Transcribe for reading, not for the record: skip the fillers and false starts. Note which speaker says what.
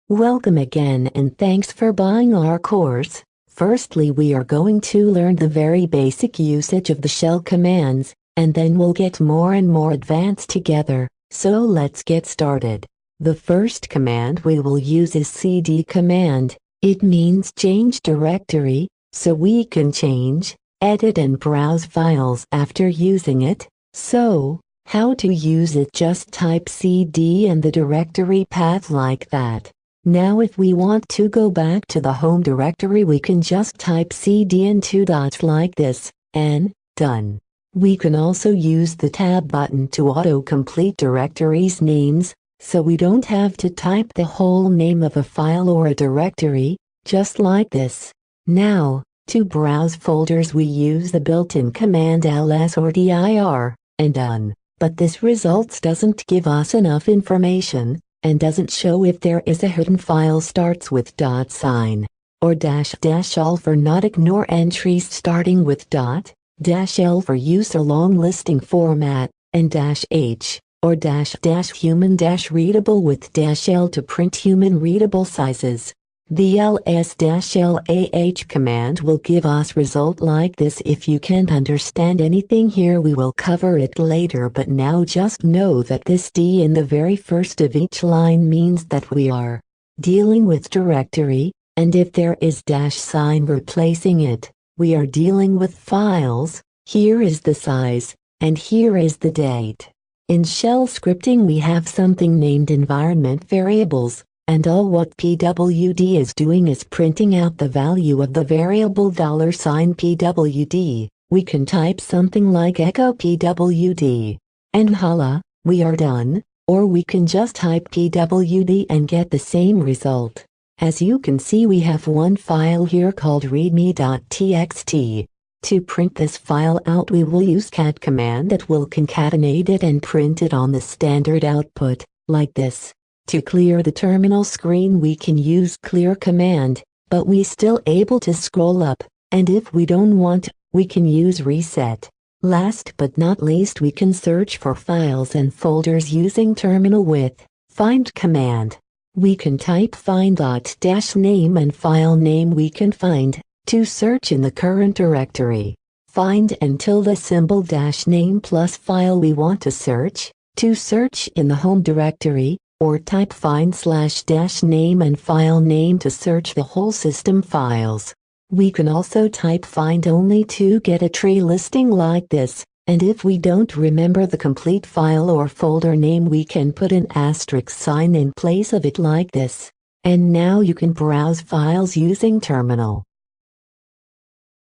Speaker 1: Welcome again and thanks for buying our course. Firstly, we are going to learn the very basic usage of the shell commands, and then we'll get more and more advanced together. So let's get started. The first command we will use is cd command. It means change directory, so we can change, edit and browse files after using it. So, how to use it? Just type cd and the directory path like that. Now if we want to go back to the home directory, we can just type cd and two dots like this, and done. We can also use the tab button to auto-complete directories names, so we don't have to type the whole name of a file or a directory, just like this. Now, to browse folders we use the built-in command ls or dir, and done. But this results doesn't give us enough information, and doesn't show if there is a hidden file. Starts with $sign, or -all for not ignore entries starting with -l for use a long listing format, and -h, or -human readable with -l to print human readable sizes. The ls-lah command will give us result like this. If you can't understand anything here, we will cover it later, but now just know that this D in the very first of each line means that we are dealing with directory, and if there is $sign replacing it, we are dealing with files. Here is the size, and here is the date. In shell scripting we have something named environment variables, and all what pwd is doing is printing out the value of the variable $pwd. We can type something like echo pwd, and voila, we are done, or we can just type pwd and get the same result. As you can see, we have one file here called readme.txt. To print this file out we will use cat command that will concatenate it and print it on the standard output, like this. To clear the terminal screen we can use clear command, but we still able to scroll up, and if we don't want, we can use reset. Last but not least, we can search for files and folders using terminal with find command. We can type find.name and file name we can find. To search in the current directory, find until the symbol -name plus file we want to search. To search in the home directory, or type find/-name and file name to search the whole system files. We can also type find only to get a tree listing like this, and if we don't remember the complete file or folder name we can put an asterisk sign in place of it like this. And now you can browse files using terminal.